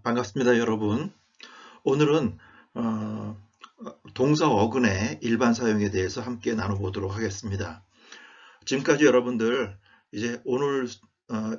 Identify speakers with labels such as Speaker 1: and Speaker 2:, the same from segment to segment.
Speaker 1: 반갑습니다, 여러분. 오늘은 어, 동사 어근의 일반 사용에 대해서 함께 나눠보도록 하겠습니다. 지금까지 여러분들 이제 오늘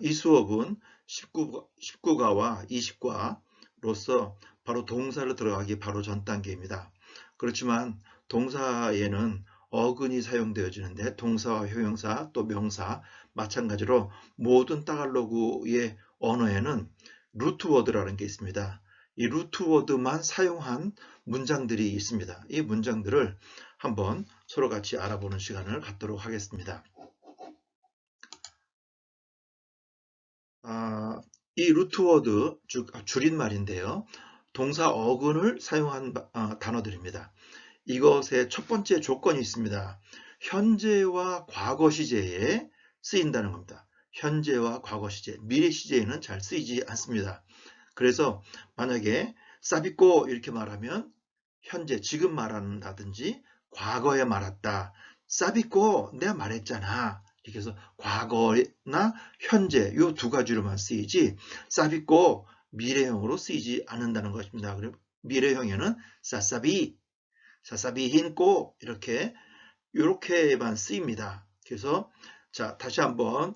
Speaker 1: 이 수업은 19과와 20과로서 바로 동사를 들어가기 바로 전 단계입니다. 그렇지만 동사에는 어근이 사용되어지는데 동사와 형용사 또 명사 마찬가지로 모든 따갈로그의 언어에는 루트워드라는 게 있습니다. 이 루트워드만 사용한 문장들이 있습니다. 이 문장들을 한번 서로 같이 알아보는 시간을 갖도록 하겠습니다. 이 루트워드, 즉 줄임말인데요. 동사 어근을 사용한 단어들입니다. 이것의 첫 번째 조건이 있습니다. 현재와 과거 시제에 쓰인다는 겁니다. 현재와 과거 시제, 미래 시제에는 잘 쓰이지 않습니다. 그래서 만약에 싸비꼬 이렇게 말하면 현재, 지금 말한다든지 과거에 말했다. 싸비꼬 내가 말했잖아. 이렇게 해서 과거나 현재 이 두 가지로만 쓰이지 싸비꼬 미래형으로 쓰이지 않는다는 것입니다. 그리고 미래형에는 싸싸비, 사사비힌꼬 이렇게만 쓰입니다. 그래서 자 다시 한번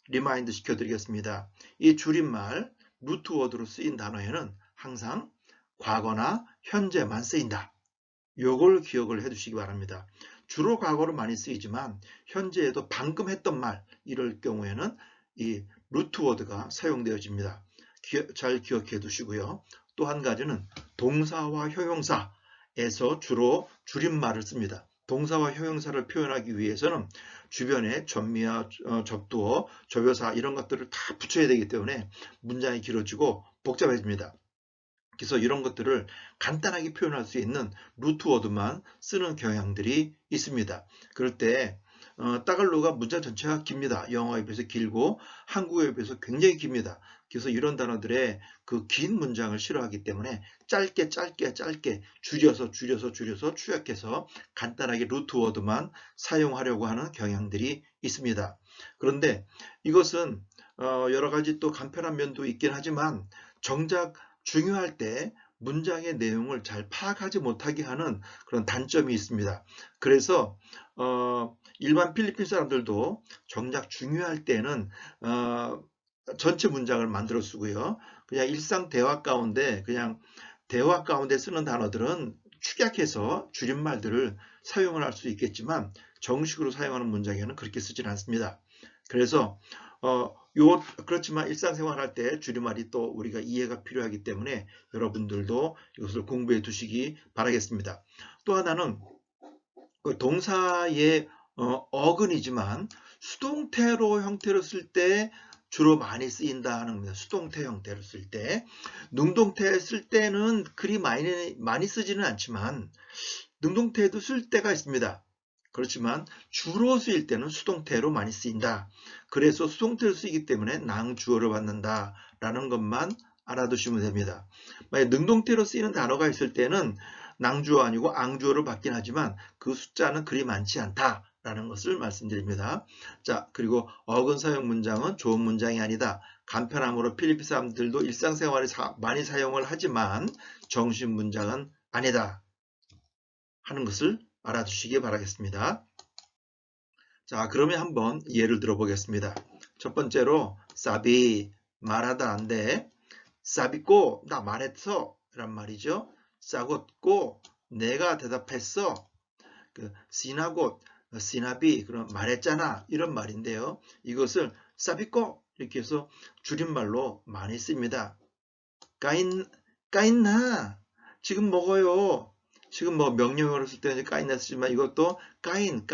Speaker 1: 리마인드 시켜드리겠습니다. 이 줄임말 루트워드로 쓰인 단어에는 항상 과거나 현재만 쓰인다. 요걸 기억을 해두시기 바랍니다. 주로 과거로 많이 쓰이지만 현재에도 방금 했던 말 이럴 경우에는 이 루트워드가 사용되어집니다. 잘 기억해 두시고요. 또 한 가지는 동사와 형용사에서 주로 줄임말을 씁니다. 동사와 형용사를 표현하기 위해서는 주변에 전미와 접두어, 조교사 이런 것들을 다 붙여야 되기 때문에 문장이 길어지고 복잡해집니다. 그래서 이런 것들을 간단하게 표현할 수 있는 루트워드만 쓰는 경향들이 있습니다. 그럴 때 따갈로가 문장 전체가 깁니다. 영어에 비해서 길고 한국어에 비해서 굉장히 깁니다. 그래서 이런 단어들의 그 긴 문장을 싫어하기 때문에 짧게 줄여서 축약해서 간단하게 루트워드만 사용하려고 하는 경향들이 있습니다. 그런데 이것은 여러 가지 또 간편한 면도 있긴 하지만 정작 중요할 때 문장의 내용을 잘 파악하지 못하게 하는 그런 단점이 있습니다. 그래서 일반 필리핀 사람들도 정작 중요할 때는 전체 문장을 만들어 쓰고요. 그냥 일상 대화 가운데 쓰는 단어들은 축약해서 줄임말들을 사용을 할 수 있겠지만 정식으로 사용하는 문장에는 그렇게 쓰질 않습니다. 그래서 그렇지만 일상생활 할 때 줄임말이 또 우리가 이해가 필요하기 때문에 여러분들도 이것을 공부해 두시기 바라겠습니다. 또 하나는 그 동사의 어근이지만 수동태로 형태로 쓸 때 주로 많이 쓰인다 하는 겁니다. 수동태 형태로 쓸 때. 능동태 쓸 때는 그리 많이 쓰지는 않지만 능동태도 쓸 때가 있습니다. 그렇지만 주로 쓰일 때는 수동태로 많이 쓰인다. 그래서 수동태로 쓰이기 때문에 낭주어를 받는다 라는 것만 알아두시면 됩니다. 만약 능동태로 쓰이는 단어가 있을 때는 낭주어 아니고 앙주어를 받긴 하지만 그 숫자는 그리 많지 않다 라는 것을 말씀드립니다. 자, 그리고 어근 사용 문장은 좋은 문장이 아니다. 간편함으로 필리핀 사람들도 일상생활에 많이 사용을 하지만 정식 문장은 아니다 하는 것을 알아두시기 바라겠습니다. 자, 그러면 한번 예를 들어보겠습니다. 첫 번째로 사비 말하다 안돼. 사비꼬 나 말했어 란 말이죠. 싸곧꼬 내가 대답했어. 시나곧 시나비 그럼 말했잖아 이런 말인데요. 이것을 사비꼬 이렇게 해서 줄임말로 많이 씁니다. 까인나 지금 먹어요. 지금 뭐 명령어로 쓸 때는 까인나 쓰지만 이것도 까인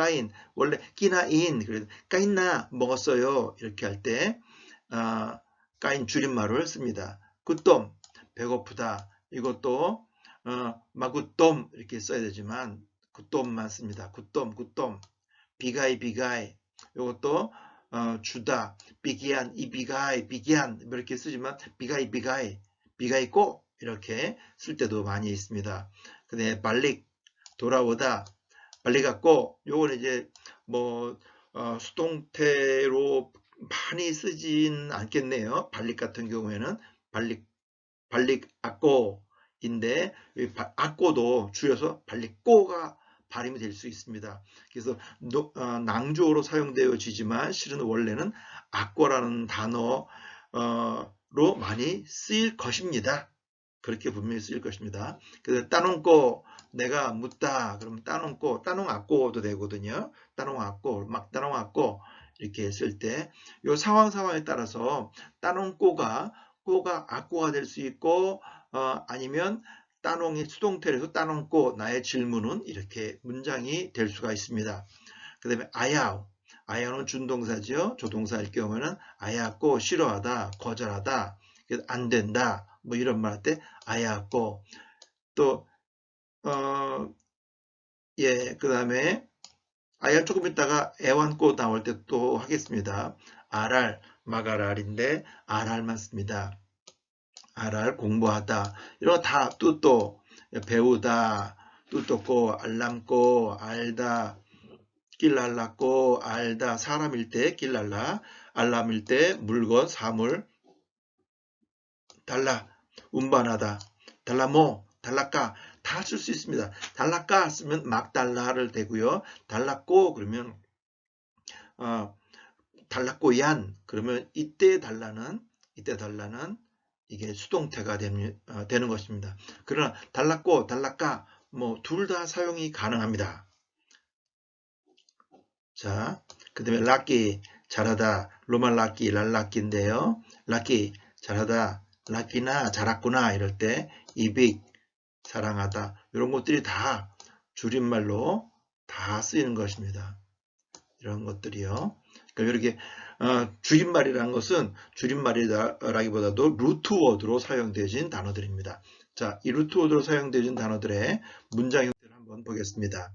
Speaker 1: 원래 끼나인 그래서 까인나 먹었어요 이렇게 할 때 까인 줄임말을 씁니다. 굿돔 배고프다 이것도 마굿돔 이렇게 써야 되지만 굿돔만 씁니다. 굿돔 비가이 이것도 주다 비기안 이 비기안 이렇게 쓰지만 비가이 꼬 이렇게 쓸 때도 많이 있습니다. 근데 발릭 돌아오다 발리 갖고 요거는 이제 뭐 수동태로 많이 쓰진 않겠네요. 발릭 같은 경우에는 발릭 악고인데 악고도 줄여서 발릭고가 발음이 될 수 있습니다. 그래서 낭조어로 사용되어지지만 실은 원래는 악고라는 단어로 많이 쓰일 것입니다. 그렇게 분명히 쓰일 것입니다. 그래서 따농고 내가 묻다 그러면 따농고 따농악고도 되거든요. 따농악고 막 따농악고 이렇게 했을 때 이 상황에 따라서 따농고가 악고가 될 수 있고 아니면 따농이 수동태에서 따농고 나의 질문은 이렇게 문장이 될 수가 있습니다. 그 다음에 아야는 준동사지요. 조동사일 경우에는 아야고 싫어하다, 거절하다, 안 된다 뭐 이런 말 할 때 아야고 또 그 다음에 아야 조금 있다가 애완고 나올 때 또 하겠습니다. RR 마가랄인데 RR만 씁니다. RR 공부하다 이런 거 다 뚜또 배우다 뚜또고 알람고 알다 길랄라고 알다 사람일 때 길랄라 알람일 때 물건 사물 달라 운반하다 달라모 달라까 다 쓸 수 있습니다. 달라까 쓰면 막 달라를 대고요. 달랐고 그러면 달랐고얀 그러면 이때 달라는 이게 수동태가 되는 것입니다. 그러나 달랐고 달라까 뭐 둘 다 사용이 가능합니다. 자, 그 다음에 락기 잘하다 로만 락기 랄락기인데요. 락기 잘하다 락기나 잘했구나 이럴 때 이빅 사랑하다 이런 것들이 다 줄임말로 다 쓰이는 것입니다. 이런 것들이요. 그러니까 이렇게 줄임말이라는 것은 줄임말이라기보다도 루트워드로 사용되어진 단어들입니다. 자, 이 루트워드로 사용되어진 단어들의 문장 형태를 한번 보겠습니다.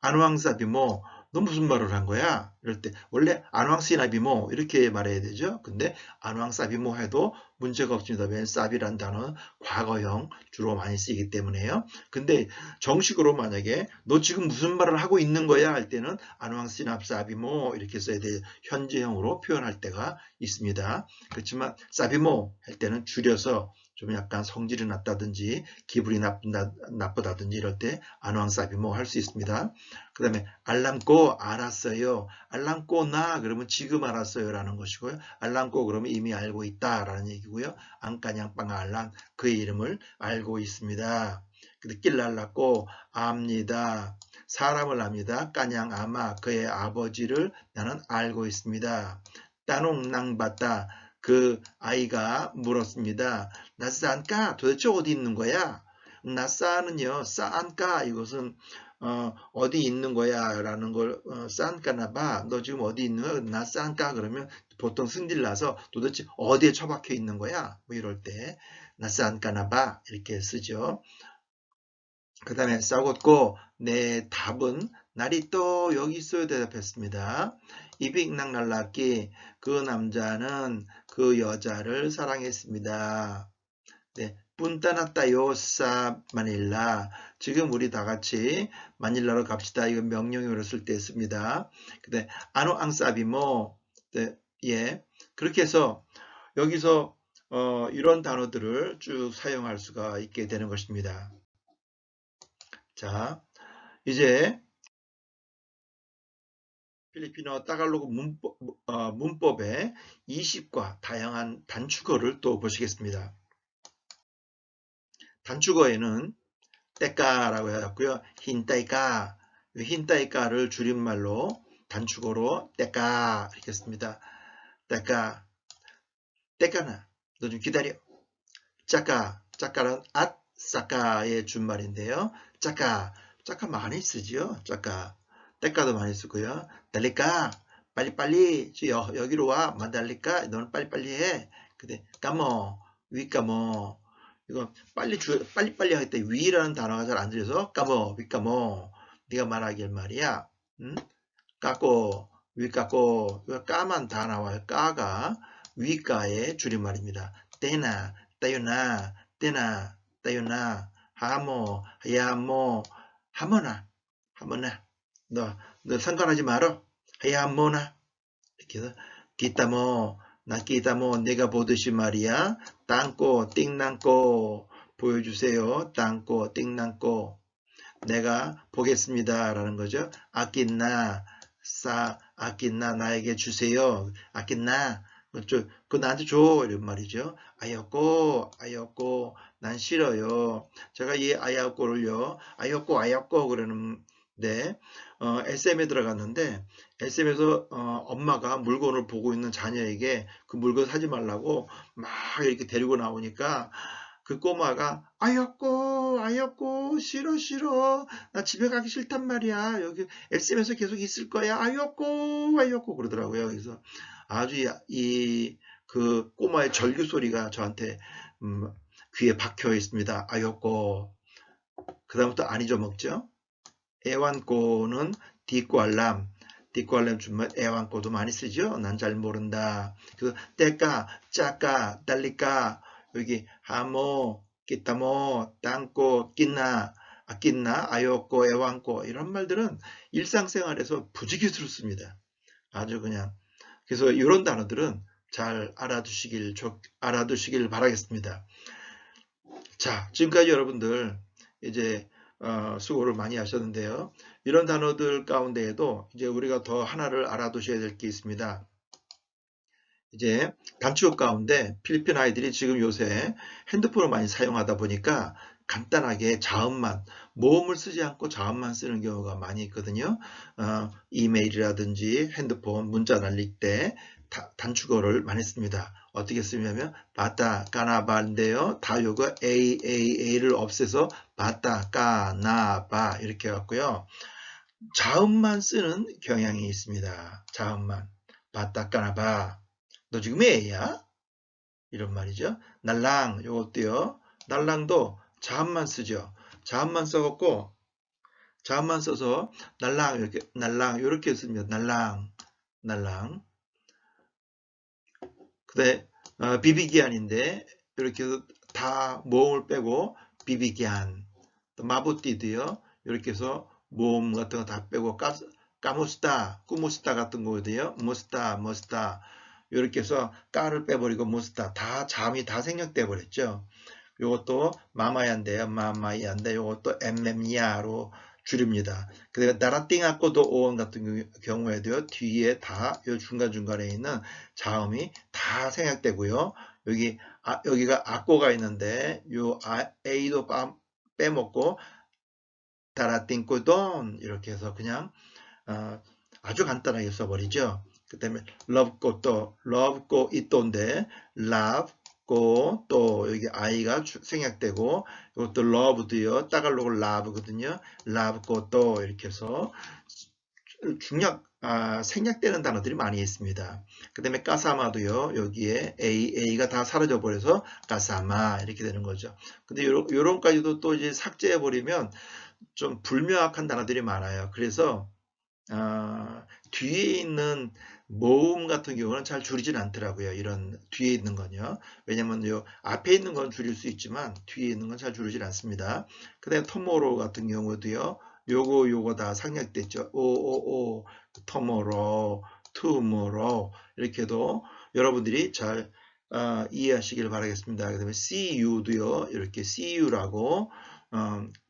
Speaker 1: 안왕사비모 너 무슨 말을 한 거야? 이럴 때 원래 안왕시나비모 이렇게 말해야 되죠. 근데 안왕사비모 해도 문제가 없습니다. 왜 사비란 단어는 과거형 주로 많이 쓰이기 때문에요. 근데 정식으로 만약에 너 지금 무슨 말을 하고 있는 거야 할 때는 안왕시납사비모 이렇게 써야 돼요. 현재형으로 표현할 때가 있습니다. 그렇지만 사비모 할 때는 줄여서 좀 약간 성질이 낮다든지 기분이 나쁘다든지 이럴 때 안왕사비모 할 수 있습니다. 그 다음에 알람고 알았어요. 알람고 나 그러면 지금 알았어요 라는 것이고요. 알람고 그러면 이미 알고 있다 라는 얘기고요. 안까냥빵 알람 그의 이름을 알고 있습니다. 근데 길랄랐고 압니다. 사람을 압니다. 까냥 아마 그의 아버지를 나는 알고 있습니다. 따농낭받다 그 아이가 물었습니다. 나싸안까 도대체 어디 있는 거야? 나싸는요 싸안까 이것은 어디 있는 거야 라는 걸 싸안까나봐 너 지금 어디 있는 거야? 나 싸안까 그러면 보통 승질나서 도대체 어디에 처박혀 있는 거야? 뭐 이럴 때 나 싸안까나봐 이렇게 쓰죠. 그 다음에 싸웠고 내 답은 날이 또 여기 있어요 대답했습니다. 이빅낙날라끼 그 남자는 그 여자를 사랑했습니다. 네, punta 사 마닐라 지금 우리 다 같이 마닐라로 갑시다. 이건 명령어로 쓸 때 씁니다. 근데 아노 앙사비모 네, 예 그렇게 해서 여기서 이런 단어들을 쭉 사용할 수가 있게 되는 것입니다. 자, 이제 필리핀어 따갈로그 문법의 이식과 다양한 단축어를 또 보시겠습니다. 단축어에는 때까라고 해갖고요. 힌따이까, 힌따이까를 줄임말로 단축어로 때까 이렇게 씁니다. 때까, 때까나 너 좀 기다려. 짜까는 싸까의 준말인데요. 짜까 많이 쓰죠. 짜까. 때까도 많이 쓰고요. 달릴까? 빨리빨리 여기로 와. 만달릴까? 너는 빨리빨리 해. 근데 까모 위까모 이거 빨리빨리 하기 때문에 위라는 단어가 잘 안 들려서 까모 위까모 네가 말하길 말이야. 까꼬 위까꼬 이거 까만 다 나와요. 까가 위까의 줄임말입니다. 때나 따유나 때나 따유나 하모 야모 하모나 너 상관하지 말어. 하야모나 이렇게 해서 기타모 나끼다모 내가 보듯이 말이야. 땅꼬 띵난꼬 보여주세요. 땅꼬 띵난꼬 내가 보겠습니다 라는 거죠. 아낀나 아낀나 나에게 주세요. 아낀나 그거 나한테 줘 이런 말이죠. 아였고 난 싫어요. 제가 이 아였고를요 아였고 그러는데 SM에 들어갔는데 SM에서 엄마가 물건을 보고 있는 자녀에게 그 물건 사지 말라고 막 이렇게 데리고 나오니까 그 꼬마가 아였고 싫어 나 집에 가기 싫단 말이야 여기 SM에서 계속 있을 거야 아였고 그러더라고요. 그래서 아주 그 꼬마의 절규 소리가 저한테 귀에 박혀 있습니다. 아였고 그 다음부터 안 잊어먹죠. 애완꼬는 디꼬알람 주면 애완꼬도 많이 쓰죠. 난 잘 모른다. 그 떼까 짜까 달리까 여기 하모 끼따모 땅꼬 낀나 아낀나 아였고 애완꼬 이런 말들은 일상생활에서 부지기스럽습니다. 아주 그냥 그래서 이런 단어들은 잘 알아두시길 바라겠습니다. 자, 지금까지 여러분들 이제 수고를 많이 하셨는데요. 이런 단어들 가운데에도 이제 우리가 더 하나를 알아두셔야 될 게 있습니다. 이제 단축 가운데 필리핀 아이들이 지금 요새 핸드폰을 많이 사용하다 보니까 간단하게 자음만, 모음을 쓰지 않고 자음만 쓰는 경우가 많이 있거든요. 이메일이라든지 핸드폰 문자 날릴 때 단축어를 많이 씁니다. 어떻게 쓰냐면 바따 까나바인데요. 다 요거 A를 없애서 바따 까나바 이렇게 해갖고요. 자음만 쓰는 경향이 있습니다. 자음만 바따 까나바 너 지금 A야? 이런 말이죠. 날랑 요것도요. 날랑도 자음만 쓰죠. 자음만 써갖고 자음만 써서 날랑 이렇게 씁니다. 날랑 그다음에 비비기안인데 이렇게 해서 다 모음을 빼고 비비기안 또 마부띠도요. 이렇게 해서 모음 같은 거 다 빼고 까무스타 꾸무스타 같은 거거든요. 머스타 이렇게 해서 까를 빼버리고 무스타 다 자음이 다 생략돼 버렸죠. 요것도 마마야인데요. 마마야인데 요것도 엠엠야로 줄입니다. 그다음에 나라띵아꼬도 오원 같은 경우에도요. 뒤에 다 요 중간중간에 있는 자음이 다 생략되고요. 여기가 아꼬가 있는데 요 A도 빼먹고 다라띵꼬돈 이렇게 해서 그냥 아주 간단하게 써버리죠. 그 다음에 러브꼬 이또인데 러브꼬 또 여기 I가 생략되고 이것도 러브도요. 따갈로그 러브거든요. 러브꼬 또 이렇게 해서 생략되는 단어들이 많이 있습니다. 그 다음에 까사마도요. 여기에 A가 다 사라져 버려서 까사마 이렇게 되는 거죠. 근데 요런까지도 또 이제 삭제해 버리면 좀 불명확한 단어들이 많아요. 그래서 뒤에 있는 모음 같은 경우는 잘 줄이진 않더라고요. 이런 뒤에 있는 건요. 왜냐면 요 앞에 있는 건 줄일 수 있지만 뒤에 있는 건 잘 줄이진 않습니다. 그 다음에 토모로 같은 경우도요. 요거 다 상략됐죠. 오오오 토모로 투모로 이렇게도 여러분들이 잘 이해하시길 바라겠습니다. 그 다음에 see you도요. 이렇게 see you라고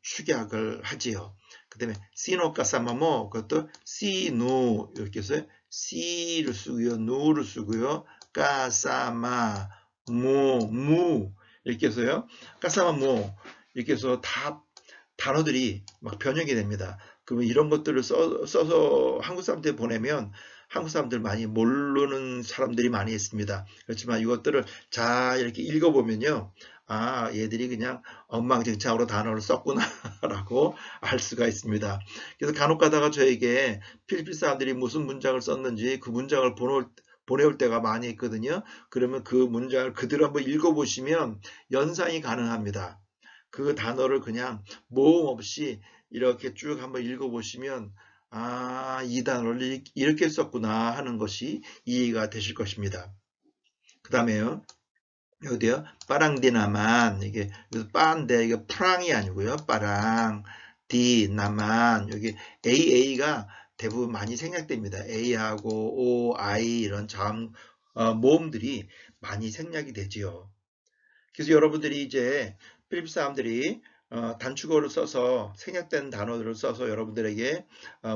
Speaker 1: 축약을 하지요. 그 다음에 시노 까사마모 그것도 시누 이렇게 해서 시를 쓰고요. 누를 쓰고요. 까사마 무 이렇게 해서요. 까사마 무 이렇게 해서 다 단어들이 막 변형이 됩니다. 그러면 이런 것들을 써서 한국 사람들에 보내면 한국 사람들 많이 모르는 사람들이 많이 있습니다. 그렇지만 이것들을 잘 이렇게 읽어보면요. 얘들이 그냥 엉망진창으로 단어를 썼구나라고 알 수가 있습니다. 그래서 간혹 가다가 저에게 필리핀 사람들이 무슨 문장을 썼는지 그 문장을 보내올 때가 많이 있거든요. 그러면 그 문장을 그대로 한번 읽어보시면 연상이 가능합니다. 그 단어를 그냥 모음 없이 이렇게 쭉 한번 읽어보시면 이 단어를 이렇게 썼구나 하는 것이 이해가 되실 것입니다. 그 다음에요. 여기요. 빠랑디나만 이게 빠인데 이게 프랑이 아니고요. 빠랑 디나만 여기 AA가 대부분 많이 생략됩니다. A하고 O, I 이런 자음 모음들이 많이 생략이 되지요. 그래서 여러분들이 이제 필리핀 사람들이 단축어를 써서 생략된 단어들을 써서 여러분들에게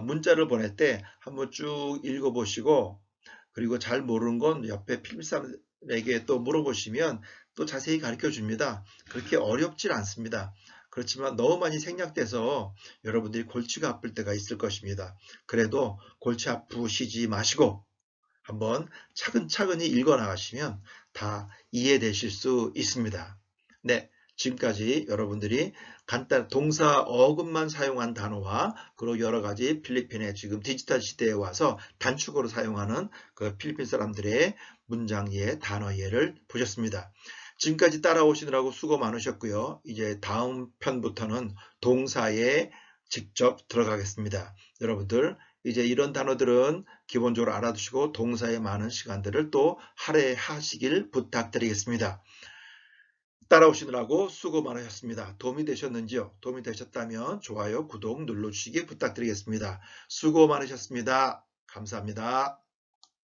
Speaker 1: 문자를 보낼 때 한번 쭉 읽어보시고, 그리고 잘 모르는 건 옆에 필리핀 사람에게 또 물어보시면 또 자세히 가르쳐 줍니다. 그렇게 어렵질 않습니다. 그렇지만 너무 많이 생략돼서 여러분들이 골치가 아플 때가 있을 것입니다. 그래도 골치 아프시지 마시고 한번 차근차근히 읽어 나가시면 다 이해되실 수 있습니다. 네, 지금까지 여러분들이 간단 동사 어근만 사용한 단어와 그리고 여러 가지 필리핀의 지금 디지털 시대에 와서 단축어로 사용하는 그 필리핀 사람들의 문장의 단어 예를 보셨습니다. 지금까지 따라오시느라고 수고 많으셨고요. 이제 다음 편부터는 동사에 직접 들어가겠습니다. 여러분들 이제 이런 단어들은 기본적으로 알아두시고 동사에 많은 시간들을 또 할애하시길 부탁드리겠습니다. 따라오시느라고 수고 많으셨습니다. 도움이 되셨는지요? 도움이 되셨다면 좋아요, 구독 눌러주시기 부탁드리겠습니다. 수고 많으셨습니다. 감사합니다.